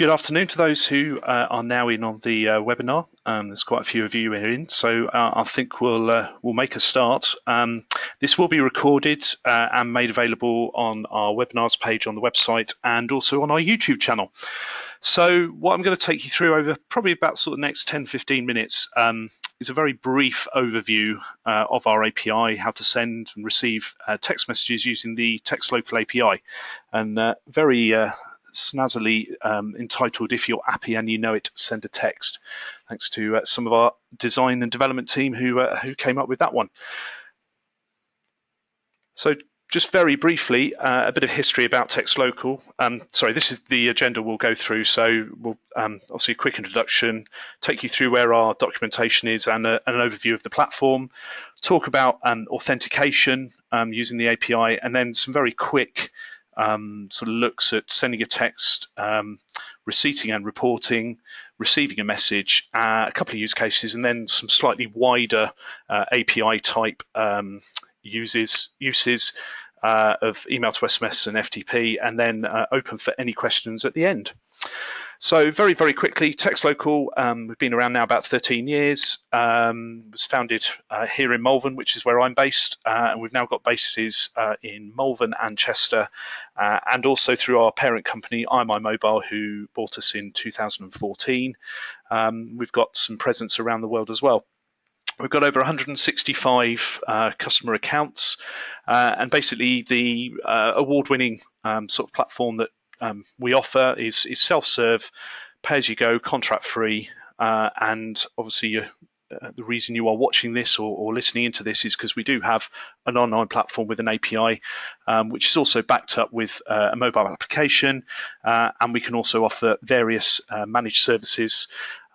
Good afternoon to those who are now in on the webinar. There's quite a few of you in, so I think we'll make a start. This will be recorded and made available on our webinars page on the website and also on our YouTube channel. So what I'm going to take you through over probably about sort of next 10-15 minutes is a very brief overview of our API, how to send and receive text messages using the Textlocal API, and very snazzily entitled "If You're Appy and You Know It, Send a Text," thanks to some of our design and development team who came up with that one. So just very briefly, a bit of history about Textlocal. Sorry, this is the agenda we'll go through. So we'll obviously a quick introduction, take you through where our documentation is and an overview of the platform, talk about authentication using the API, and then some very quick sort of looks at sending a text, receiving and reporting, receiving a message, a couple of use cases, and then some slightly wider API type uses of email to SMS and FTP, and then open for any questions at the end. So very, very quickly, Textlocal, we've been around now about 13 years, was founded here in Malvern, which is where I'm based, and we've now got bases in Malvern and Chester, and also through our parent company, iMyMobile, who bought us in 2014. We've got some presence around the world as well. We've got over 165 customer accounts, and basically the award-winning sort of platform that we offer is self-serve, pay-as-you-go, contract-free, and obviously the reason you are watching this or listening into this is because we do have an online platform with an API, which is also backed up with a mobile application, and we can also offer various managed services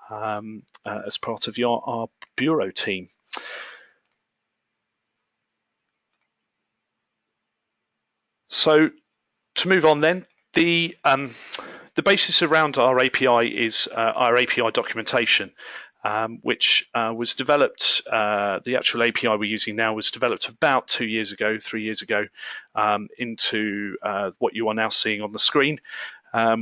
as part of our bureau team. So to move on then, the basis around our API is our API documentation, which was developed, the actual API we're using now was developed about 3 years ago, into what you are now seeing on the screen,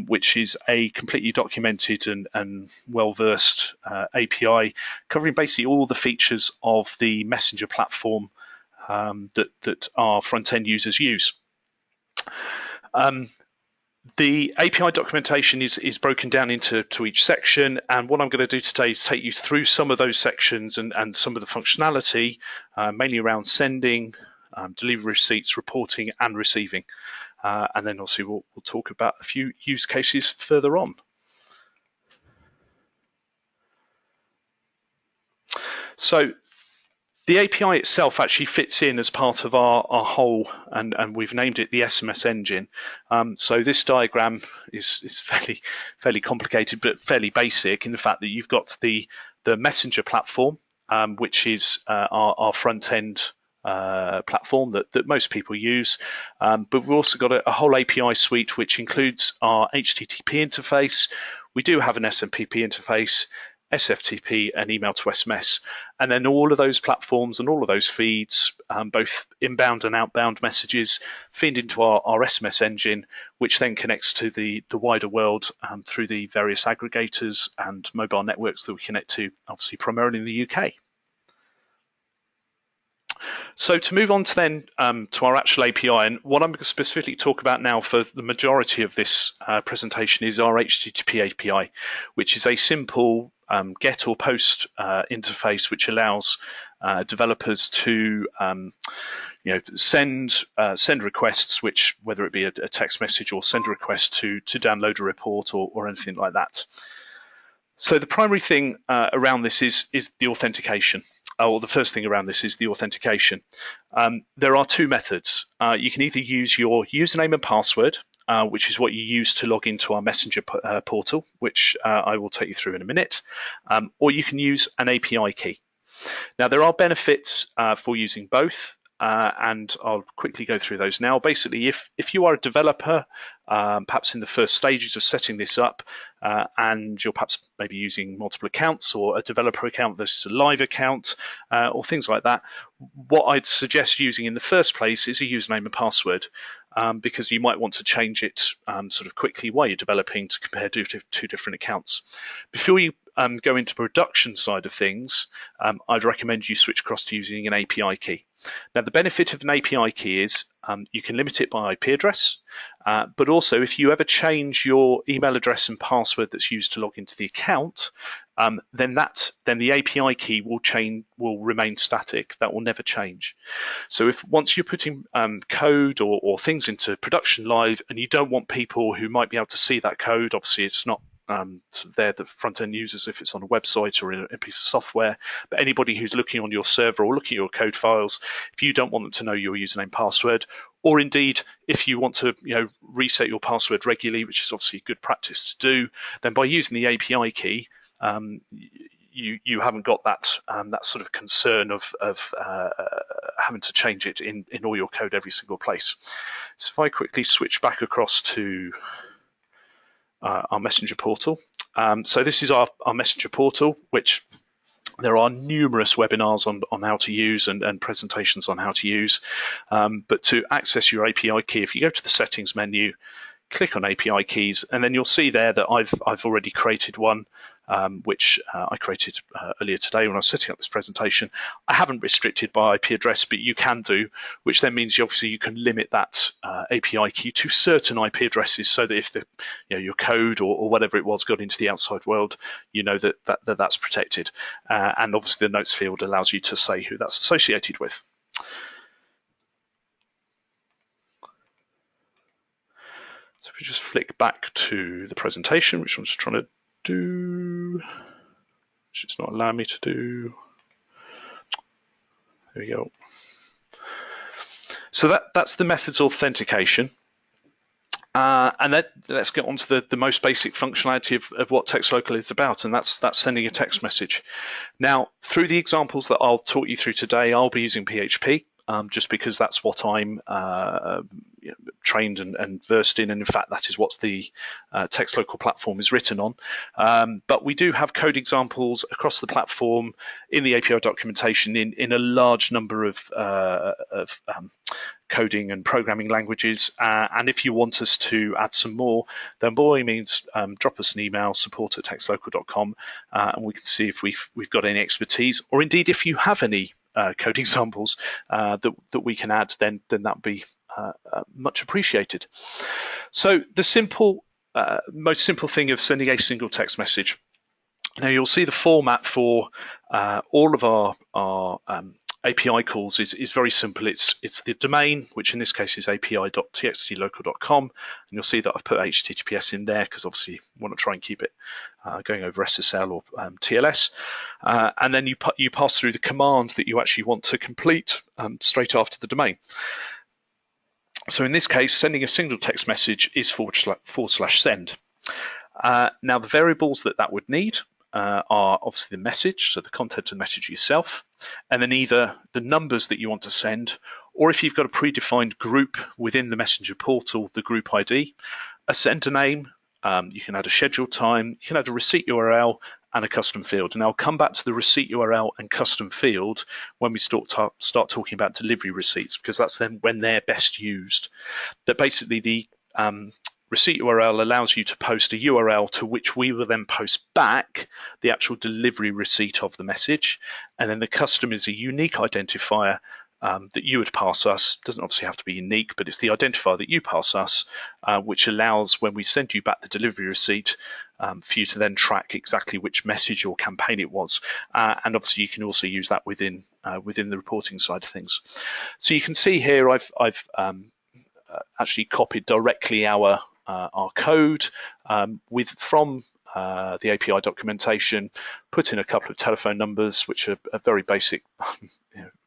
which is a completely documented and well-versed API covering basically all the features of the messenger platform that our front-end users use. The API documentation is broken down into each section, and what I'm going to do today is take you through some of those sections and some of the functionality, mainly around sending, delivery receipts, reporting, and receiving. And then obviously we'll talk about a few use cases further on. So the API itself actually fits in as part of our whole, and we've named it the SMS engine. So this diagram is fairly complicated, but fairly basic in the fact that you've got the messenger platform, which is our front end platform that most people use, but we've also got a whole API suite which includes our HTTP interface. We do have an SMTP interface, SFTP, and email to SMS, and then all of those platforms and all of those feeds, both inbound and outbound messages, feed into our SMS engine, which then connects to the wider world through the various aggregators and mobile networks that we connect to, obviously primarily in the UK. So to move on to then to our actual API, and what I'm going to specifically talk about now for the majority of this presentation is our HTTP API, which is a simple get or post interface which allows developers to send requests, which whether it be a text message or send a request to download a report or anything like that. So the primary thing around this is the authentication. Or the first thing around this is the authentication. There are two methods. You can either use your username and password, which is what you use to log into our messenger portal, which I will take you through in a minute, or you can use an API key. Now there are benefits for using both, and I'll quickly go through those now. Basically, if you are a developer, perhaps in the first stages of setting this up, and you're perhaps maybe using multiple accounts or a developer account versus a live account, or things like that, what I'd suggest using in the first place is a username and password. because you might want to change it sort of quickly while you're developing to compare two different accounts. Before you go into production side of things, I'd recommend you switch across to using an API key. Now, the benefit of an API key is you can limit it by IP address, but also if you ever change your email address and password that's used to log into the account, then the API key will remain static. That will never change. So if once you're putting code or things into production live, and you don't want people who might be able to see that code, obviously it's not they're the front-end users if it's on a website or in a piece of software, but anybody who's looking on your server or looking at your code files, if you don't want them to know your username password, or indeed if you want to reset your password regularly, which is obviously good practice to do, then by using the API key, you haven't got that sort of concern of having to change it in all your code every single place. So if I quickly switch back across to our Messenger portal. So this is our Messenger portal, which there are numerous webinars on how to use and presentations on how to use. But to access your API key, if you go to the settings menu, click on API keys, and then you'll see there that I've already created one, which I created earlier today when I was setting up this presentation. I haven't restricted by IP address, but you can do, which then means obviously you can limit that API key to certain IP addresses, so that if your code or whatever it was got into the outside world, you know that's protected. And obviously the notes field allows you to say who that's associated with. So if we just flick back to the presentation, which I'm just trying to do, which it's not allowing me to do. There we go. So that's the methods authentication. And let's get on to the most basic functionality of what Textlocal is about, and that's sending a text message. Now, through the examples that I'll talk you through today, I'll be using PHP. Just because that's what I'm trained and versed in, and in fact that is what the Textlocal platform is written on. But we do have code examples across the platform in the API documentation in a large number of coding and programming languages. And if you want us to add some more, then by all means drop us an email, support@textlocal.com, and we can see if we've got any expertise, or indeed if you have any code examples that we can add, then that would be much appreciated. So the most simple thing of sending a single text message. Now you'll see the format for all of our API calls is very simple. It's the domain, which in this case is api.txtlocal.com, and you'll see that I've put HTTPS in there because obviously we want to try and keep it going over SSL or TLS. And then you pass through the command that you actually want to complete straight after the domain. So in this case, sending a single text message is /send. Now the variables that would need are obviously the message, so the content of the message itself, and then either the numbers that you want to send, or if you've got a predefined group within the Messenger portal, the group ID, a sender name, you can add a scheduled time, you can add a receipt URL, and a custom field. And I'll come back to the receipt URL and custom field when we start talking about delivery receipts, because that's then when they're best used. That basically the receipt URL allows you to post a URL to which we will then post back the actual delivery receipt of the message. And then the custom is a unique identifier that you would pass us. Doesn't obviously have to be unique, but it's the identifier that you pass us, which allows when we send you back the delivery receipt for you to then track exactly which message or campaign it was. And obviously you can also use that within the reporting side of things. So you can see here I've actually copied directly our code from the API documentation, put in a couple of telephone numbers, which are very basic,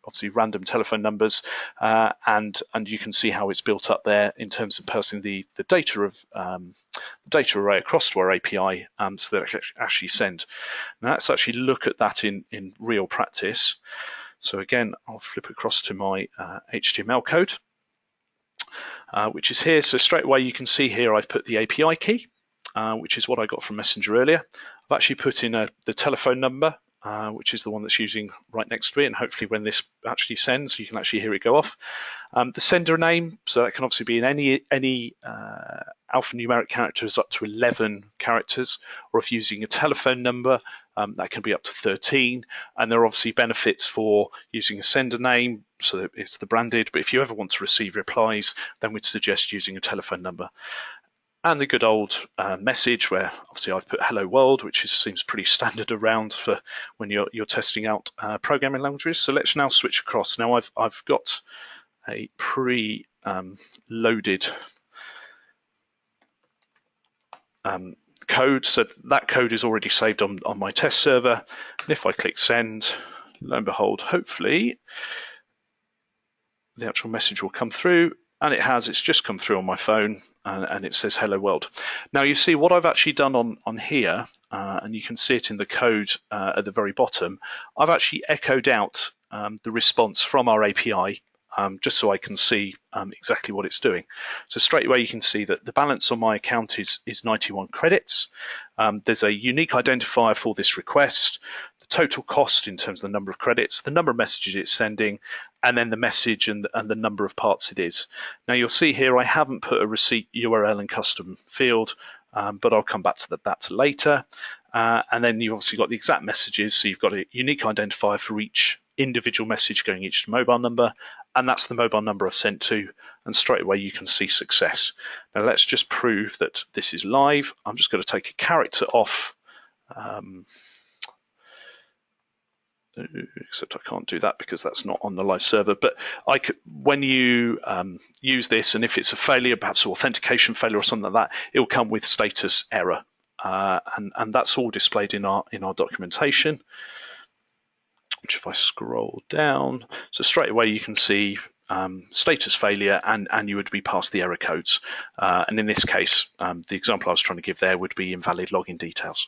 obviously random telephone numbers, and you can see how it's built up there in terms of passing the data of the data array across to our API, so that it can actually send. Now let's actually look at that in real practice. So again, I'll flip across to my HTML code, which is here. So straight away you can see here I've put the API key, which is what I got from Messenger earlier. I've actually put in the telephone number, which is the one that's using right next to it, and hopefully when this actually sends, you can actually hear it go off. The sender name, so that can obviously be in any alphanumeric characters up to 11 characters, or if using a telephone number, that can be up to 13. And there are obviously benefits for using a sender name, so that it's the branded, but if you ever want to receive replies, then we'd suggest using a telephone number. And the good old message, where obviously I've put hello world, which seems pretty standard around for when you're testing out programming languages. So let's now switch across. Now I've got a pre-loaded code, so that code is already saved on my test server. And if I click send, lo and behold, hopefully the actual message will come through. And it has, it's just come through on my phone, and it says hello world. Now you see what I've actually done on here, and you can see it in the code at the very bottom. I've actually echoed out the response from our API, just so I can see exactly what it's doing. So straight away you can see that the balance on my account is 91 credits. There's a unique identifier for this request, the total cost in terms of the number of credits, the number of messages it's sending, and then the message and the number of parts it is. Now you'll see here I haven't put a receipt URL and custom field, but I'll come back to that later. And then you've obviously got the exact messages, so you've got a unique identifier for each individual message going each mobile number, and that's the mobile number I've sent to, and straight away you can see success. Now let's just prove that this is live. I'm just going to take a character off, except I can't do that because that's not on the live server. But when you use this, and if it's a failure, perhaps an authentication failure or something like that, it will come with status error, and that's all displayed in our documentation. Which if I scroll down, so straight away you can see status failure, and you would be past the error codes. And in this case, the example I was trying to give there would be invalid login details.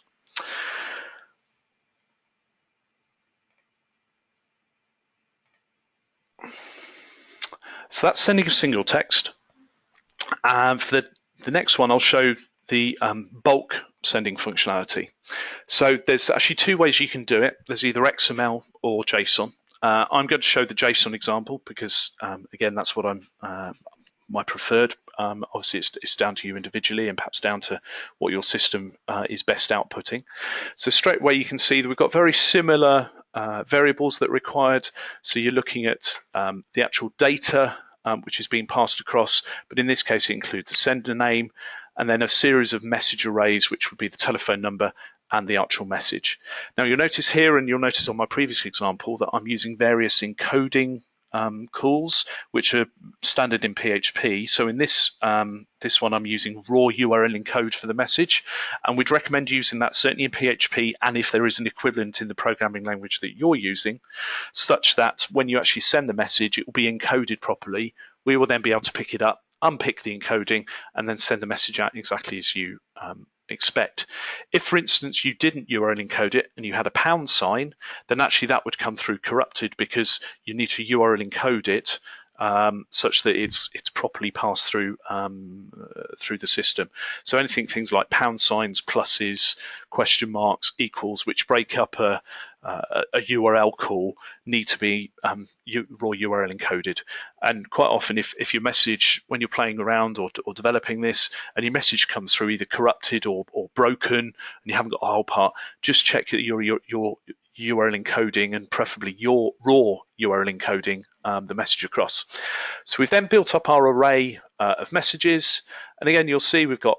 So that's sending a single text. And for the next one, I'll show the bulk sending functionality. So there's actually two ways you can do it. There's either XML or JSON. I'm going to show the JSON example because, again, that's what I'm my preferred. Obviously, it's down to you individually and perhaps down to what your system is best outputting. So straight away you can see that we've got very similar variables that are required. So you're looking at the actual data which is being passed across, but in this case it includes the sender name and then a series of message arrays, which would be the telephone number and the actual message. Now you'll notice here, and you'll notice on my previous example, that I'm using various encoding calls, which are standard in PHP. So in this one, I'm using raw URL encode for the message, and we'd recommend using that certainly in PHP, and if there is an equivalent in the programming language that you're using, such that when you actually send the message, it will be encoded properly. We will then be able to pick it up, unpick the encoding, and then send the message out exactly as you expect. If, for instance, you didn't URL encode it and you had a pound sign, then actually that would come through corrupted because you need to URL encode it such that it's properly passed through the system. So things like pound signs, pluses, question marks, equals, which break up a URL call, need to be raw URL encoded. And quite often, if your message, when you're playing around or developing this, and your message comes through either corrupted or broken, and you haven't got the whole part, just check that your URL encoding, and preferably your raw URL encoding the message across. So we've then built up our array of messages, and again you'll see we've got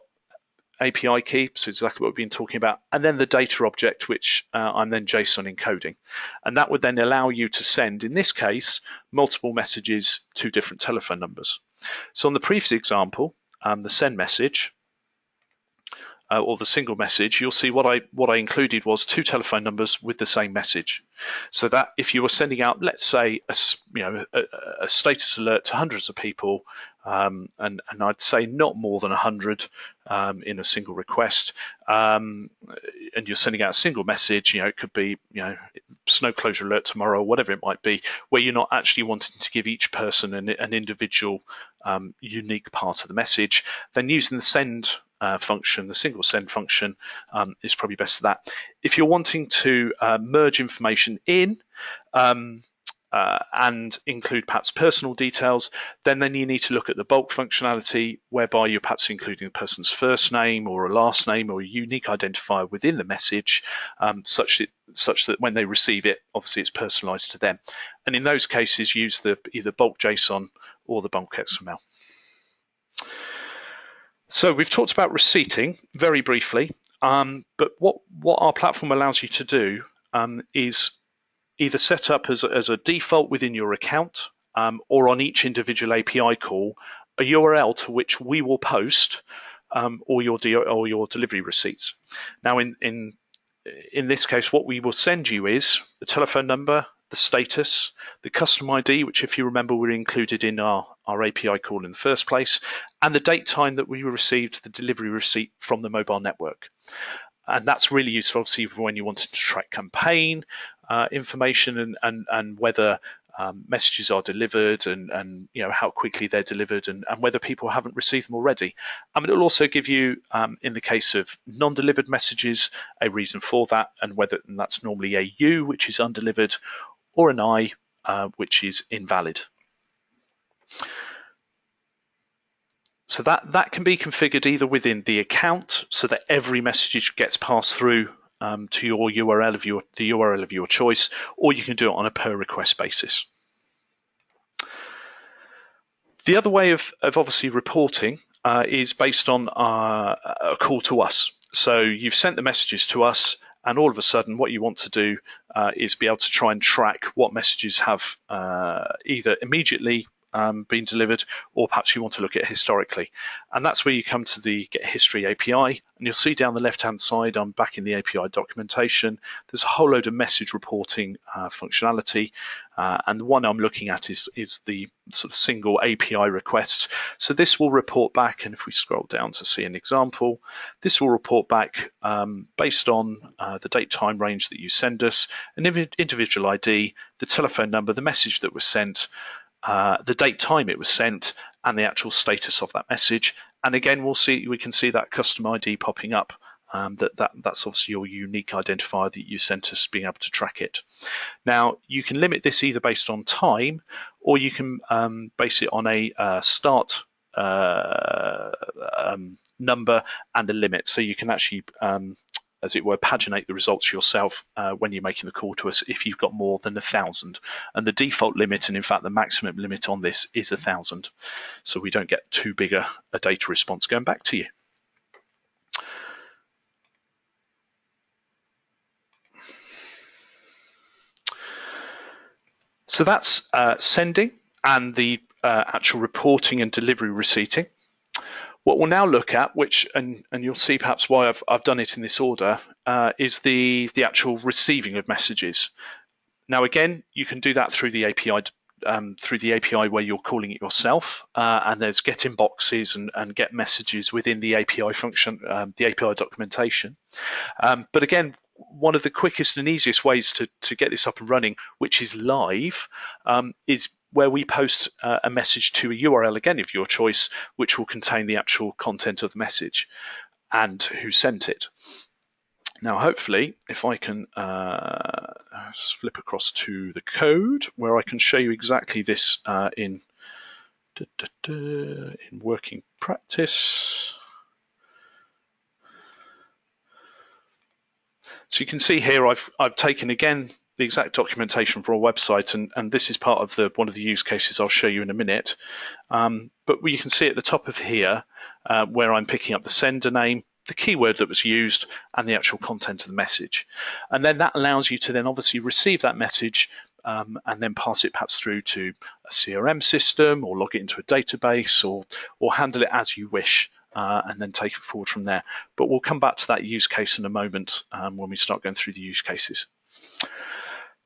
API key, so exactly what we've been talking about, and then the data object, which I'm then JSON encoding, and that would then allow you to send, in this case, multiple messages to different telephone numbers. So on the previous example, the send message, or the single message, you'll see what I included was two telephone numbers with the same message. So that if you were sending out, let's say, a status alert to hundreds of people, and I'd say not more than 100 in a single request, and you're sending out a single message, it could be, snow closure alert tomorrow, or whatever it might be, where you're not actually wanting to give each person an individual unique part of the message, then using the send function, the single send function, is probably best for that. If you're wanting to merge information in and include perhaps personal details, then you need to look at the bulk functionality, whereby you're perhaps including a person's first name or a last name or a unique identifier within the message, such that when they receive it, obviously it's personalized to them. And in those cases, use the either bulk JSON or the bulk XML. So we've talked about receipting very briefly, but what our platform allows you to do is either set up as a default within your account or on each individual API call a URL to which we will post all your delivery receipts. Now, in this case, what we will send you is the telephone number, the status, the custom ID, which, if you remember, were included in our API call in the first place, and the date time that we received the delivery receipt from the mobile network. And that's really useful, obviously, when you wanted to track campaign information and whether messages are delivered and how quickly they're delivered and whether people haven't received them already. It'll also give you, in the case of non-delivered messages, a reason for that, and that's normally a U, which is undelivered, or an I, which is invalid. So that can be configured either within the account, so that every message gets passed through to your URL the URL of your choice, or you can do it on a per request basis. The other way of obviously reporting is based on a call to us. So you've sent the messages to us, and all of a sudden what you want to do is be able to try and track what messages have either immediately been delivered, or perhaps you want to look at it historically. And that's where you come to the Get History API, and you'll see down the left-hand side, I'm back in the API documentation, there's a whole load of message reporting functionality, and the one I'm looking at is the sort of single API request. So this will report back, and if we scroll down to see an example, this will report back based on the date time range that you send us, an individual ID, the telephone number, the message that was sent, the date time it was sent, and the actual status of that message. And again, we can see that custom ID popping up. That's obviously your unique identifier that you sent us, being able to track it. Now, you can limit this either based on time, or you can base it on a start number and a limit. So you can actually as it were, paginate the results yourself when you're making the call to us if you've got more than 1,000. And the default limit, and in fact the maximum limit on this, is 1,000. So we don't get too big a data response going back to you. So that's sending and the actual reporting and delivery receipting. What we'll now look at, and you'll see perhaps why I've done it in this order, is the actual receiving of messages. Now again, you can do that through the API where you're calling it yourself, and there's get inboxes and get messages within the API function, the API documentation. But again, one of the quickest and easiest ways to get this up and running, which is live, is where we post a message to a URL, again of your choice, which will contain the actual content of the message and who sent it. Now, hopefully, if I can flip across to the code, where I can show you exactly this in working practice. So you can see here I've taken again the exact documentation for our website, and this is part of one of the use cases I'll show you in a minute. But you can see at the top of here where I'm picking up the sender name, the keyword that was used, and the actual content of the message. And then that allows you to then obviously receive that message and then pass it perhaps through to a CRM system, or log it into a database, or handle it as you wish. And then take it forward from there. But we'll come back to that use case in a moment when we start going through the use cases.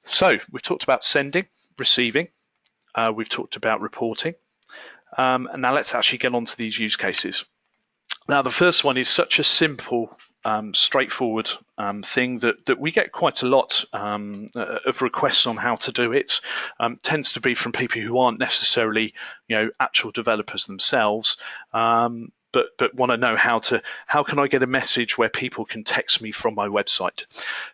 So we've talked about sending, receiving, we've talked about reporting, and now let's actually get on to these use cases. Now the first one is such a simple, straightforward thing that we get quite a lot of requests on how to do it. Tends to be from people who aren't necessarily actual developers themselves. but want to know how can I get a message where people can text me from my website.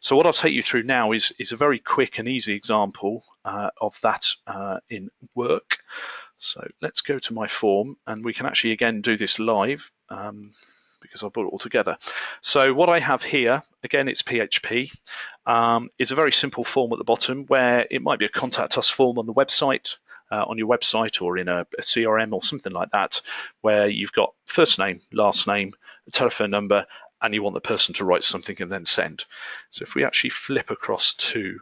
So what I'll take you through now is a very quick and easy example of that in Work. So let's go to my form, and we can actually again do this live because I've brought it all together. So what I have here, again, it's PHP. It's a very simple form at the bottom where it might be a contact us form on the website, on your website, or in a CRM or something like that, where you've got first name, last name, a telephone number, and you want the person to write something and then send. So if we actually flip across to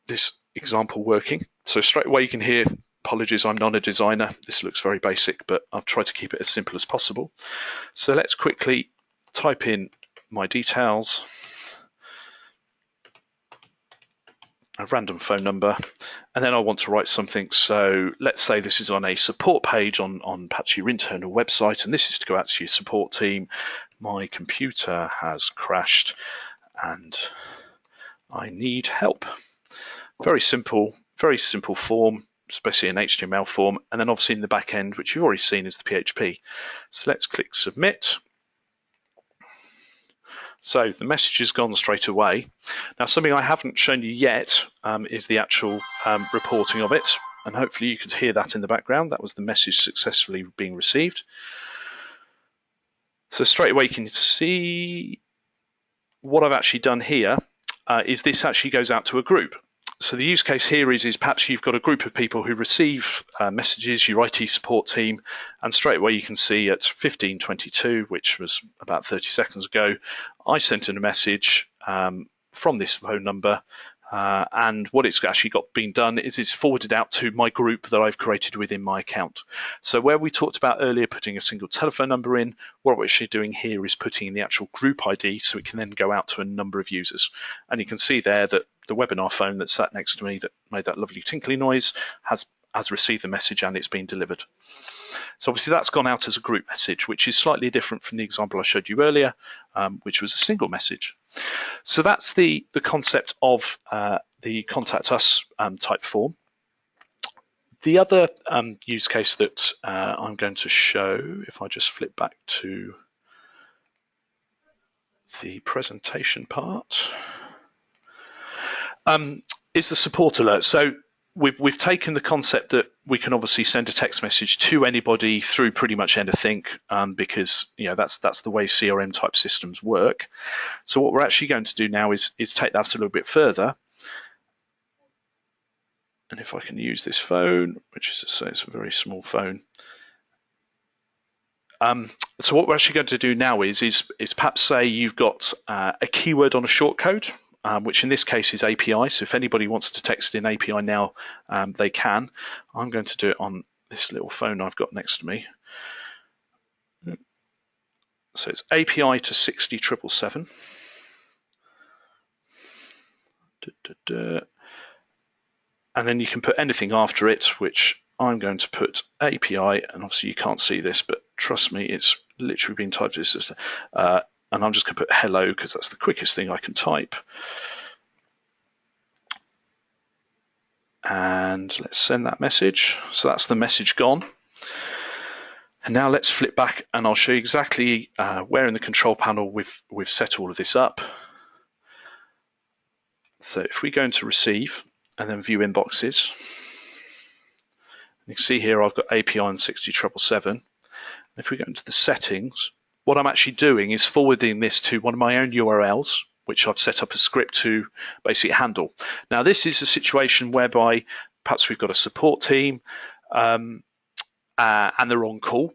this example working, so straight away you can hear, apologies, I'm not a designer. This looks very basic, but I've tried to keep it as simple as possible. So let's quickly type in my details, a random phone number, and then I want to write something. So let's say this is on a support page on perhaps your internal website, and this is to go out to your support team. My computer has crashed and I need help. Very simple form, especially an HTML form, and then obviously in the back end, which you've already seen, is the PHP. So let's click submit. So the message has gone straight away. Now, something I haven't shown you yet is the actual reporting of it, and hopefully you could hear that in the background. That was the message successfully being received. So straight away you can see what I've actually done here is this actually goes out to a group. So the use case here is perhaps you've got a group of people who receive messages, your IT support team, and straight away you can see at 15:22, which was about 30 seconds ago, I sent in a message from this phone number, and what it's actually got being done is it's forwarded out to my group that I've created within my account. So where we talked about earlier putting a single telephone number in, what we're actually doing here is putting in the actual group ID so it can then go out to a number of users. And you can see there that the webinar phone that sat next to me that made that lovely tinkly noise has received the message and it's been delivered. So obviously that's gone out as a group message, which is slightly different from the example I showed you earlier, which was a single message. So that's the concept of the contact us type form. The other use case that I'm going to show, if I just flip back to the presentation part, is the support alert. So we've taken the concept that we can obviously send a text message to anybody through pretty much anything, because that's the way CRM type systems work. So what we're actually going to do now is take that a little bit further. And if I can use this phone, which is to say it's a very small phone. So what we're actually going to do now is perhaps say you've got a keyword on a shortcode, which in this case is API. So if anybody wants to text in API now, they can. I'm going to do it on this little phone I've got next to me. So it's API to 60777. And then you can put anything after it, which I'm going to put API, and obviously you can't see this, but trust me, it's literally been typed as this. And I'm just going to put hello because that's the quickest thing I can type. And let's send that message. So that's the message gone. And now let's flip back and I'll show you exactly where in the control panel we've set all of this up. So if we go into receive and then view inboxes, you can see here I've got API and 60777. If we go into the settings, what I'm actually doing is forwarding this to one of my own URLs, which I've set up a script to basically handle. Now this is a situation whereby perhaps we've got a support team and they're on call.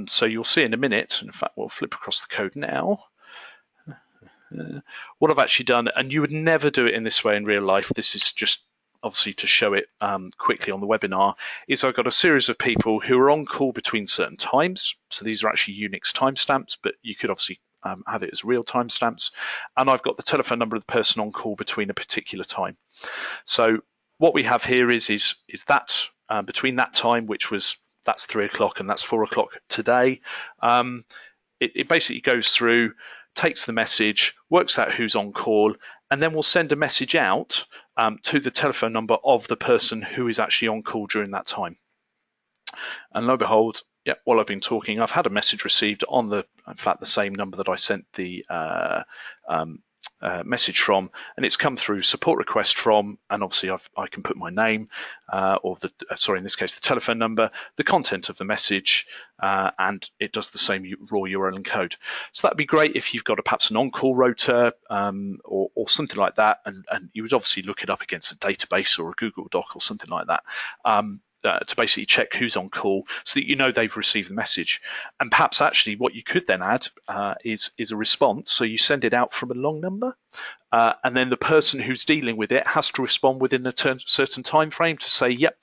So you'll see in a minute, in fact we'll flip across the code now. What I've actually done, and you would never do it in this way in real life, this is just obviously to show it quickly on the webinar, is I've got a series of people who are on call between certain times. So these are actually Unix timestamps, but you could obviously have it as real timestamps. And I've got the telephone number of the person on call between a particular time. So what we have here is that between that time, that's 3 o'clock and that's 4 o'clock today, it basically goes through, takes the message, works out who's on call, and then we'll send a message out to the telephone number of the person who is actually on call during that time. And lo and behold, Yeah, while I've been talking, I've had a message received on in fact, the same number that I sent the message from, and it's come through support request from, and obviously I can put my name, or sorry, in this case, the telephone number, the content of the message, and it does the same raw URL and code. So that'd be great if you've got perhaps an on-call rotor, or something like that, and you would obviously look it up against a database or a Google Doc or something like that. To basically check who's on call so that you know they've received the message. And perhaps actually what you could then add is a response. So you send it out from a long number, and then the person who's dealing with it has to respond within a certain time frame to say, yep,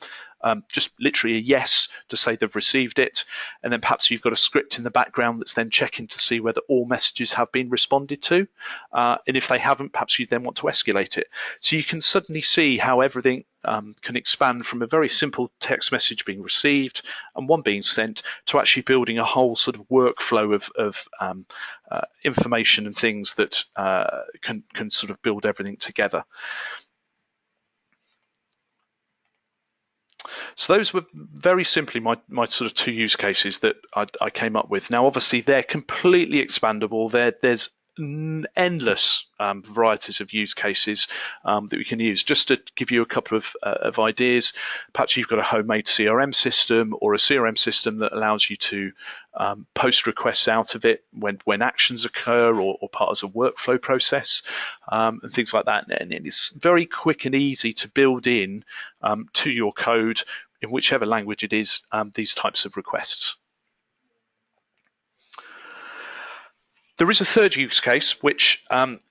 just literally a yes to say they've received it. And then perhaps you've got a script in the background that's then checking to see whether all messages have been responded to. And if they haven't, perhaps you then want to escalate it. So you can suddenly see how everything can expand from a very simple text message being received and one being sent to actually building a whole sort of workflow of information and things that can sort of build everything together. So those were very simply my sort of two use cases that I came up with. Now, obviously, they're completely expandable. There's endless varieties of use cases that we can use. Just to give you a couple of ideas, perhaps you've got a homemade CRM system or a CRM system that allows you to post requests out of it when actions occur or part of a workflow process, and things like that. And it's very quick and easy to build in to your code in whichever language it is, these types of requests. There is a third use case which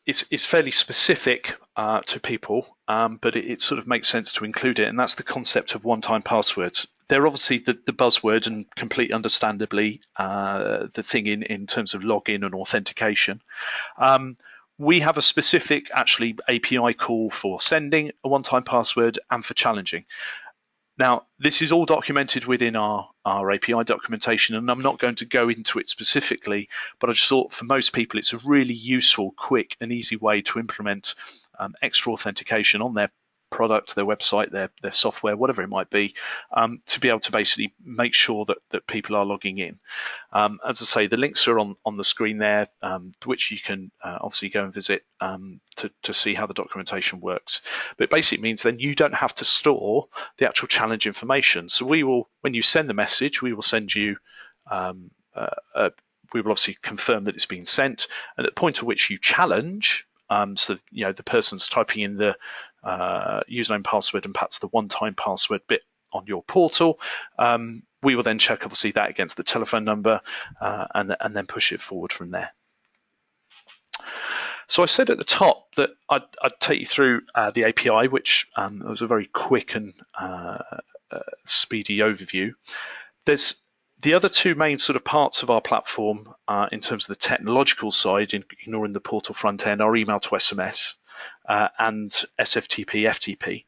is fairly specific to people, but it sort of makes sense to include it, and that's the concept of one-time passwords. They're obviously the buzzword and completely understandably the thing in terms of login and authentication. We have a specific actually API call for sending a one-time password and for challenging. Now, this is all documented within our API documentation, and I'm not going to go into it specifically, but I just thought for most people it's a really useful, quick, and easy way to implement extra authentication on their product, their website, their software, whatever it might be, to be able to basically make sure that people are logging in. As I say, the links are on the screen there, which you can obviously go and visit to see how the documentation works. But it basically means then you don't have to store the actual challenge information. So we will, when you send the message, we will send you we will obviously confirm that it's been sent, and at the point at which you challenge, so the person's typing in the username, password, and perhaps the one-time password bit on your portal, we will then check obviously that against the telephone number and then push it forward from there. So I said at the top that I'd take you through the API, which was a very quick and speedy overview. There's the other two main sort of parts of our platform in terms of the technological side, ignoring the portal front end, are email to SMS and SFTP, FTP.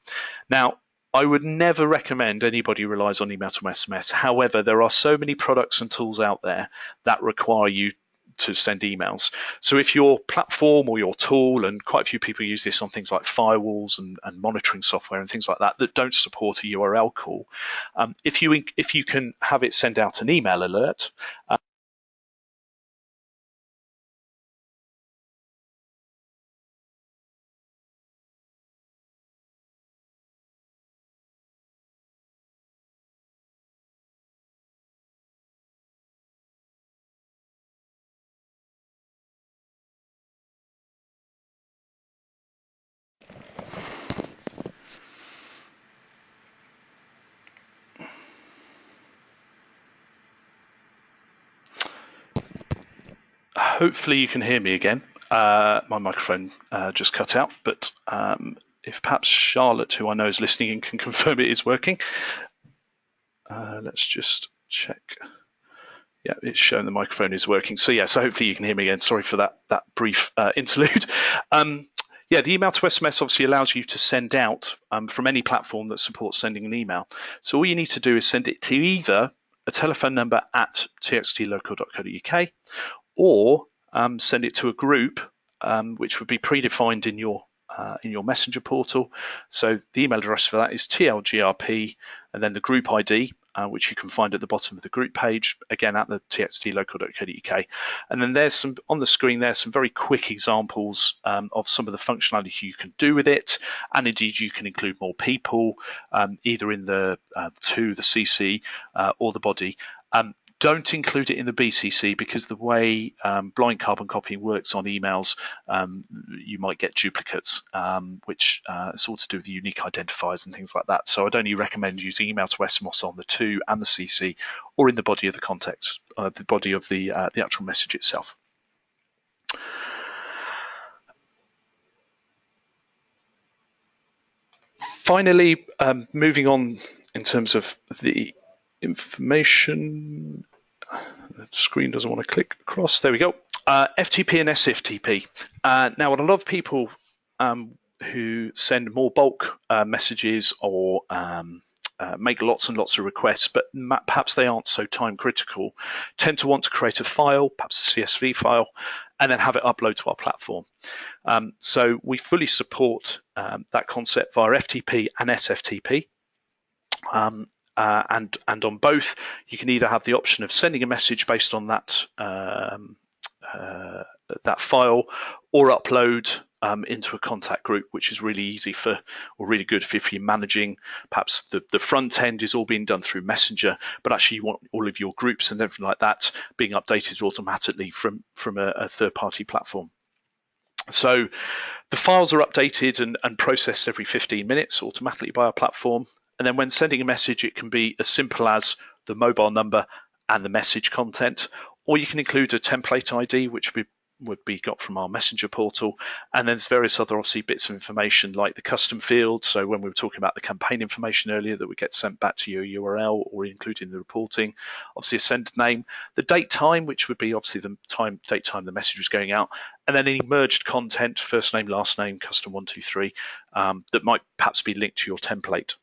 Now, I would never recommend anybody relies on email to SMS. However, there are so many products and tools out there that require you to send emails. So if your platform or your tool, and quite a few people use this on things like firewalls and monitoring software and things like that don't support a URL call, if you can have it send out an email alert, hopefully you can hear me again. My microphone just cut out, but if perhaps Charlotte, who I know is listening in, can confirm it is working. Let's just check. Yeah, it's showing the microphone is working. So yeah, so hopefully you can hear me again. Sorry for that brief interlude. Yeah, the email to SMS obviously allows you to send out from any platform that supports sending an email. So all you need to do is send it to either a telephone number at textlocal.co.uk or send it to a group which would be predefined in your messenger portal. So the email address for that is tlgrp and then the group ID, which you can find at the bottom of the group page, again at the txtlocal.co.uk. And then there's some on the screen, there's some very quick examples of some of the functionality you can do with it, and indeed you can include more people, either in the to the CC or the body. Don't include it in the BCC because the way blind carbon copying works on emails, you might get duplicates, which is all to do with the unique identifiers and things like that. So I'd only recommend using email to SMS on the to and the CC, or in the body of the context, the body of the actual message itself. Finally, moving on in terms of the information, the screen doesn't want to click across. There we go. FTP and SFTP. Now, a lot of people who send more bulk messages or make lots and lots of requests, but perhaps they aren't so time critical, tend to want to create a file, perhaps a CSV file, and then have it upload to our platform. So we fully support that concept via FTP and SFTP. And on both, you can either have the option of sending a message based on that that file, or upload into a contact group, which is really easy or really good if you're managing. Perhaps the front end is all being done through Messenger, but actually you want all of your groups and everything like that being updated automatically from a third-party platform. So the files are updated and processed every 15 minutes automatically by our platform. And then when sending a message, it can be as simple as the mobile number and the message content, or you can include a template ID, which would be got from our Messenger portal. And then there's various other obviously bits of information like the custom field. So when we were talking about the campaign information earlier, that would get sent back to your URL or included in the reporting. Obviously a sender name, the date time, which would be obviously the date time the message was going out, and then any merged content, first name, last name, custom 123, that might perhaps be linked to your template.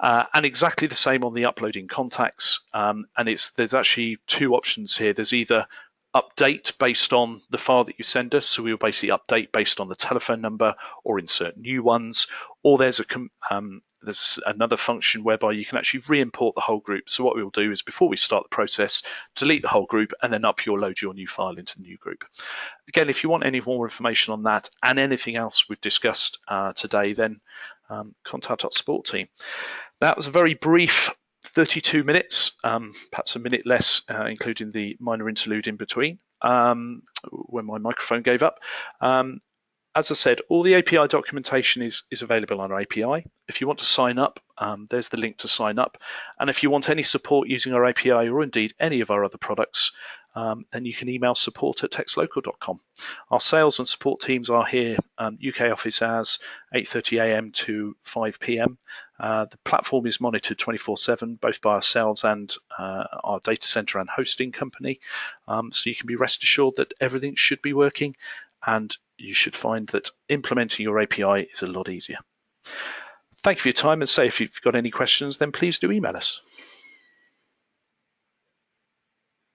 And exactly the same on the uploading contacts. And there's actually two options here. There's either update based on the file that you send us, so we will basically update based on the telephone number or insert new ones, or there's another function whereby you can actually re-import the whole group. So what we will do is, before we start the process, delete the whole group and then load your new file into the new group. Again, if you want any more information on that and anything else we've discussed today, then contact our support team. That was a very brief 32 minutes, perhaps a minute less, including the minor interlude in between, when my microphone gave up. As I said, all the API documentation is available on our API. If you want to sign up, there's the link to sign up. And if you want any support using our API, or indeed any of our other products, then you can email support@textlocal.com. Our sales and support teams are here, UK office hours, 8:30 a.m. to 5 p.m. The platform is monitored 24/7, both by ourselves and our data center and hosting company. So you can be rest assured that everything should be working, and you should find that implementing your API is a lot easier. Thank you for your time, and if you've got any questions, then please do email us.